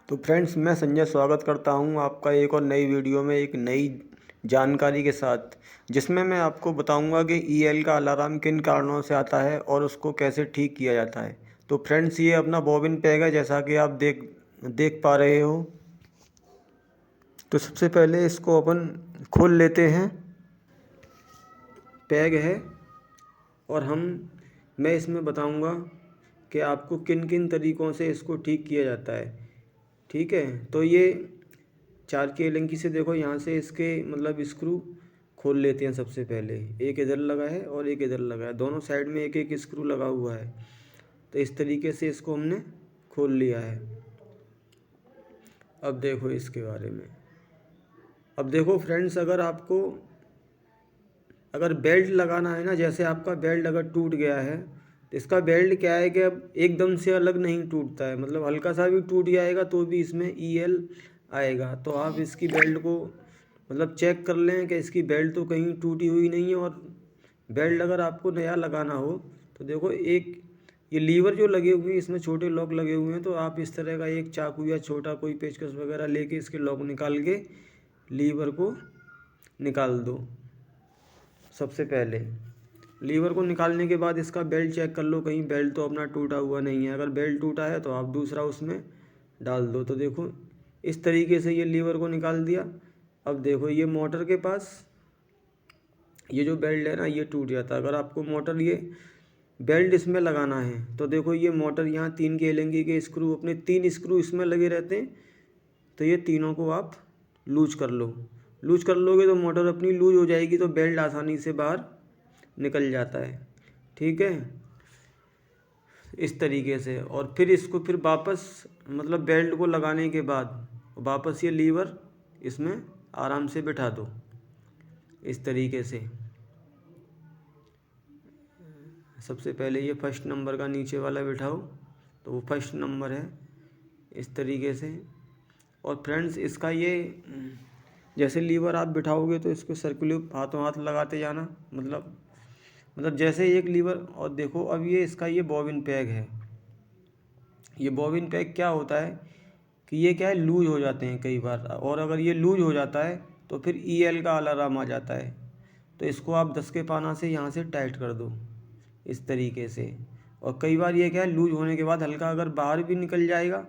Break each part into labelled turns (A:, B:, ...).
A: तो फ्रेंड्स, मैं संजय स्वागत करता हूं आपका एक और नई वीडियो में एक नई जानकारी के साथ, जिसमें मैं आपको बताऊंगा कि ईएल का अलार्म किन कारणों से आता है और उसको कैसे ठीक किया जाता है। तो फ्रेंड्स, ये अपना बॉबिन पैग है, जैसा कि आप देख पा रहे हो। तो सबसे पहले इसको अपन खोल लेते हैं। पैग है और मैं इसमें बताऊंगा कि आपको किन किन तरीक़ों से इसको ठीक किया जाता है। ठीक है, तो ये 4 की एलंकी से देखो, यहाँ से इसके मतलब स्क्रू खोल लेते हैं। सबसे पहले एक इधर लगा है और एक इधर लगा है, दोनों साइड में एक एक स्क्रू लगा हुआ है। तो इस तरीके से इसको हमने खोल लिया है। अब देखो इसके बारे में। अब देखो फ्रेंड्स, अगर बेल्ट लगाना है ना, जैसे आपका बेल्ट अगर टूट गया है तो इसका बेल्ट क्या है कि अब एकदम से अलग नहीं टूटता है, मतलब हल्का सा भी टूट जाएगा तो भी इसमें ईएल आएगा। तो आप इसकी बेल्ट को मतलब चेक कर लें कि इसकी बेल्ट तो कहीं टूटी हुई नहीं है। और बेल्ट अगर आपको नया लगाना हो तो देखो, एक ये लीवर जो लगे हुए हैं इसमें छोटे लॉक लगे हुए हैं, तो आप इस तरह का एक चाकू या छोटा कोई पेचकस वगैरह लेके इसके लॉक निकाल के लीवर को निकाल दो। सबसे पहले लीवर को निकालने के बाद इसका बेल्ट चेक कर लो, कहीं बेल्ट तो अपना टूटा हुआ नहीं है। अगर बेल्ट टूटा है तो आप दूसरा उसमें डाल दो। तो देखो इस तरीके से ये लीवर को निकाल दिया। अब देखो ये मोटर के पास ये जो बेल्ट है ना, ये टूट जाता है। अगर आपको मोटर ये बेल्ट इसमें लगाना है तो देखो, ये मोटर यहाँ 3 के एलंगी के स्क्रू, अपने 3 स्क्रू इसमें लगे रहते हैं। तो ये तीनों को आप लूज कर लो। लूज कर लोगे तो मोटर अपनी लूज हो जाएगी, तो बेल्ट आसानी से बाहर निकल जाता है। ठीक है, इस तरीके से। और फिर इसको फिर वापस मतलब बेल्ट को लगाने के बाद वापस ये लीवर इसमें आराम से बिठा दो, इस तरीके से। सबसे पहले ये फर्स्ट नंबर का नीचे वाला बिठाओ, तो वो फर्स्ट नंबर है, इस तरीके से। और फ्रेंड्स, इसका ये जैसे लीवर आप बिठाओगे तो इसको सर्कुलर हाथों हाथ लगाते जाना, मतलब जैसे एक लीवर। और देखो अब ये इसका ये बॉबिन पैग है। ये बॉबिन पैग क्या होता है कि ये क्या है, लूज हो जाते हैं कई बार। और अगर ये लूज हो जाता है तो फिर ईएल का अलार्म आ जाता है। तो इसको आप 10 के पाना से यहाँ से टाइट कर दो, इस तरीके से। और कई बार ये क्या है, लूज होने के बाद हल्का अगर बाहर भी निकल जाएगा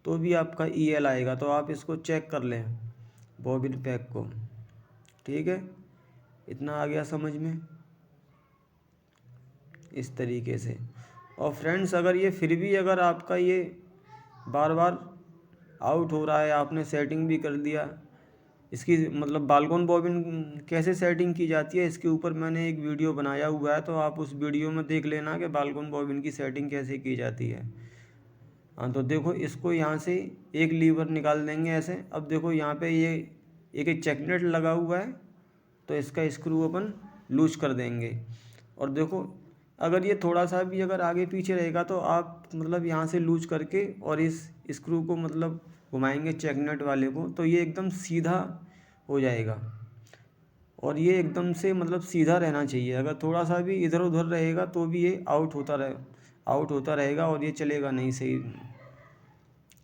A: तो भी आपका ईएल आएगा। तो आप इसको चेक कर लें बॉबिन पैग को। ठीक है, इतना आ गया समझ में, इस तरीके से। और फ्रेंड्स, अगर ये फिर भी अगर आपका ये बार बार आउट हो रहा है, आपने सेटिंग भी कर दिया इसकी, मतलब बालकोन बॉबिन कैसे सेटिंग की जाती है इसके ऊपर मैंने एक वीडियो बनाया हुआ है, तो आप उस वीडियो में देख लेना कि बालकोन बॉबिन की सेटिंग कैसे की जाती है। हाँ, तो देखो इसको यहाँ से एक लीवर निकाल देंगे ऐसे। अब देखो यहाँ पे ये एक चेकनेट लगा हुआ है, तो इसका स्क्रू अपन लूज कर देंगे। और देखो अगर ये थोड़ा सा भी अगर आगे पीछे रहेगा तो आप मतलब यहाँ से लूज करके और इस स्क्रू को मतलब घुमाएंगे चेकनेट वाले को, तो ये एकदम सीधा हो जाएगा। और ये एकदम से मतलब सीधा रहना चाहिए। अगर थोड़ा सा भी इधर उधर रहेगा तो भी ये आउट होता रहेगा और ये चलेगा नहीं सही।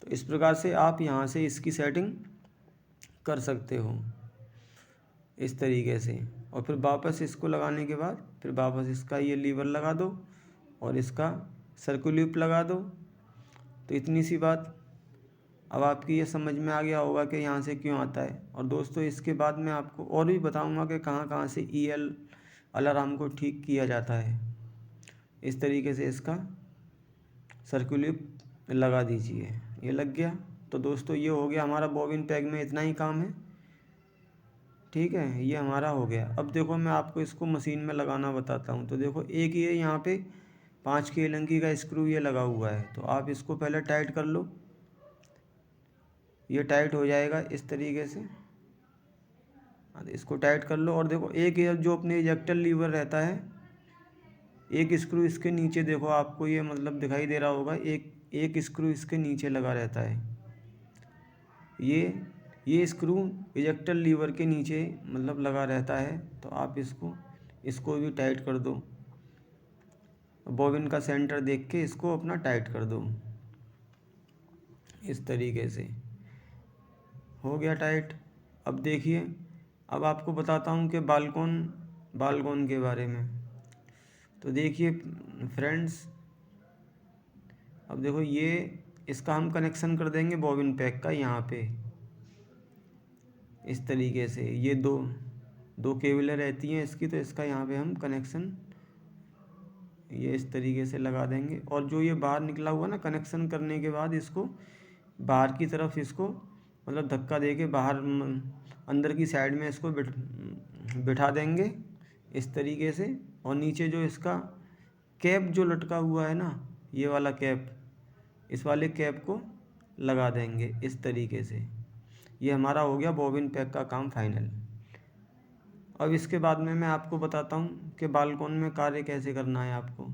A: तो इस प्रकार से आप यहाँ से इसकी सेटिंग कर सकते हो, इस तरीके से। और फिर वापस इसको लगाने के बाद फिर वापस इसका ये लीवर लगा दो और इसका सर्कुलर लूप लगा दो। तो इतनी सी बात। अब आपकी ये समझ में आ गया होगा कि यहाँ से क्यों आता है। और दोस्तों, इसके बाद मैं आपको और भी बताऊँगा कि कहाँ कहाँ से ईएल अलार्म को ठीक किया जाता है। इस तरीके से इसका सर्कुलर लूप लगा दीजिए। ये लग गया। तो दोस्तों, ये हो गया हमारा बॉबिन पैग में इतना ही काम है। ठीक है, ये हमारा हो गया। अब देखो मैं आपको इसको मशीन में लगाना बताता हूँ। तो देखो, एक ये यहाँ पे 5 की एलंकी का स्क्रू ये लगा हुआ है, तो आप इसको पहले टाइट कर लो। ये टाइट हो जाएगा इस तरीके से। हाँ, तो इसको टाइट कर लो। और देखो एक ये जो अपने इजेक्टर लीवर रहता है, एक स्क्रू इसके नीचे देखो, आपको ये मतलब दिखाई दे रहा होगा, एक स्क्रू इसके नीचे लगा रहता है। ये स्क्रू इजेक्टर लीवर के नीचे मतलब लगा रहता है। तो आप इसको भी टाइट कर दो। बॉबिन का सेंटर देख के इसको अपना टाइट कर दो, इस तरीके से हो गया टाइट। अब देखिए, अब आपको बताता हूँ कि बालकोन के बारे में। तो देखिए फ्रेंड्स, अब देखो ये इसका हम कनेक्शन कर देंगे बॉबिन पैक का यहाँ पे, इस तरीके से। ये दो केबलें रहती हैं इसकी, तो इसका यहाँ पे हम कनेक्शन ये इस तरीके से लगा देंगे। और जो ये बाहर निकला हुआ ना, कनेक्शन करने के बाद इसको बाहर की तरफ इसको मतलब धक्का दे के बाहर अंदर की साइड में इसको बिठा देंगे इस तरीके से। और नीचे जो इसका कैप जो लटका हुआ है ना, ये वाला कैप, इस वाले कैप को लगा देंगे इस तरीके से। ये हमारा हो गया बॉबिन पैक का काम फाइनल। अब इसके बाद में मैं आपको बताता हूँ कि बालकोन में कार्य कैसे करना है आपको।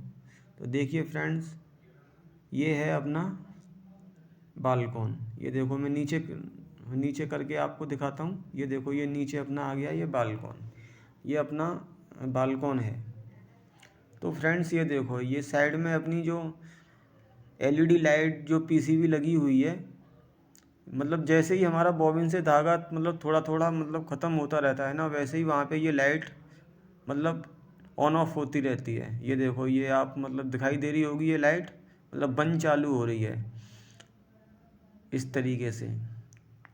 A: तो देखिए फ्रेंड्स, ये है अपना बालकोन। ये देखो, मैं नीचे करके आपको दिखाता हूँ। ये देखो, ये नीचे अपना आ गया ये बालकोन, ये अपना बालकोन है। तो फ्रेंड्स ये देखो, ये साइड में अपनी जो एलईडी लाइट जो पीसीबी लगी हुई है, मतलब जैसे ही हमारा बॉबिन से धागा मतलब थोड़ा थोड़ा मतलब ख़त्म होता रहता है ना, वैसे ही वहाँ पे ये लाइट मतलब ऑन ऑफ होती रहती है। ये देखो, ये आप मतलब दिखाई दे रही होगी, ये लाइट मतलब बंद चालू हो रही है इस तरीके से।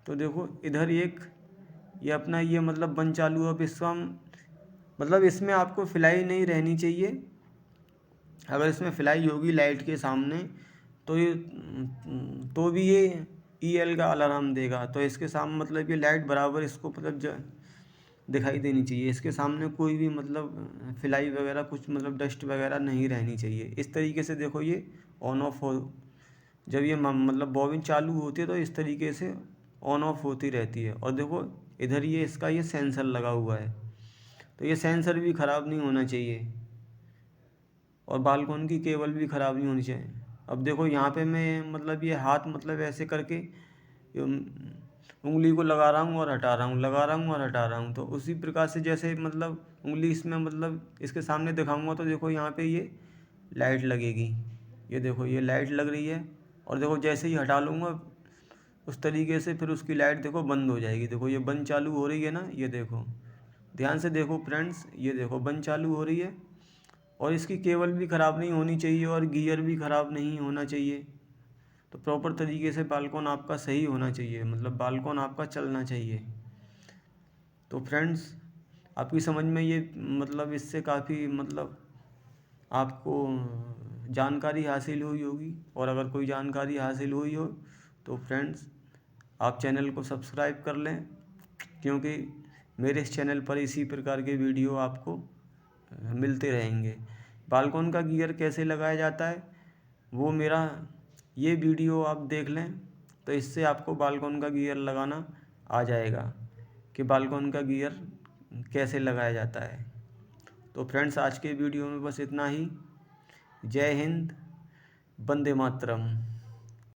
A: तो देखो इधर ये अपना ये मतलब बंद चालू। अब इसको हम मतलब इसमें आपको फिलाई नहीं रहनी चाहिए। अगर इसमें फिलाई होगी लाइट के सामने तो भी ये ईएल का अलार्म देगा। तो इसके सामने मतलब ये लाइट बराबर इसको मतलब दिखाई देनी चाहिए। इसके सामने कोई भी मतलब फिलाई वगैरह कुछ मतलब डस्ट वगैरह नहीं रहनी चाहिए। इस तरीके से देखो ये ऑन ऑफ हो, जब ये मतलब बॉबिन चालू होती है तो इस तरीके से ऑन ऑफ होती रहती है। और देखो इधर ये इसका ये सेंसर लगा हुआ है, तो ये सेंसर भी ख़राब नहीं होना चाहिए और बालकोन की केबल भी ख़राब नहीं होनी चाहिए। अब देखो यहाँ पे मैं मतलब ये हाथ मतलब ऐसे करके उंगली को लगा रहा हूँ और हटा रहा हूँ, लगा रहा हूँ और हटा रहा हूँ। तो उसी प्रकार से जैसे मतलब उंगली इसमें मतलब इसके सामने दिखाऊंगा तो देखो यहाँ पे ये लाइट लगेगी। ये देखो ये लाइट लग रही है। और देखो जैसे ही हटा लूँगा उस तरीके से फिर उसकी लाइट देखो बंद हो जाएगी। देखो ये बंद चालू हो रही है ना, ये देखो ध्यान से देखो फ्रेंड्स, ये देखो बंद चालू हो रही है। और इसकी केबल भी ख़राब नहीं होनी चाहिए और गियर भी ख़राब नहीं होना चाहिए। तो प्रॉपर तरीके से बालकोन आपका सही होना चाहिए, मतलब बालकोन आपका चलना चाहिए। तो फ्रेंड्स आपकी समझ में ये मतलब इससे काफ़ी मतलब आपको जानकारी हासिल हुई होगी। और अगर कोई जानकारी हासिल हुई हो तो फ्रेंड्स आप चैनल को सब्सक्राइब कर लें, क्योंकि मेरे इस चैनल पर इसी प्रकार के वीडियो आपको मिलते रहेंगे। बालकोन का गियर कैसे लगाया जाता है वो मेरा ये वीडियो आप देख लें, तो इससे आपको बालकोन का गियर लगाना आ जाएगा कि बालकोन का गियर कैसे लगाया जाता है। तो फ्रेंड्स आज के वीडियो में बस इतना ही। जय हिंद, वंदे मातरम।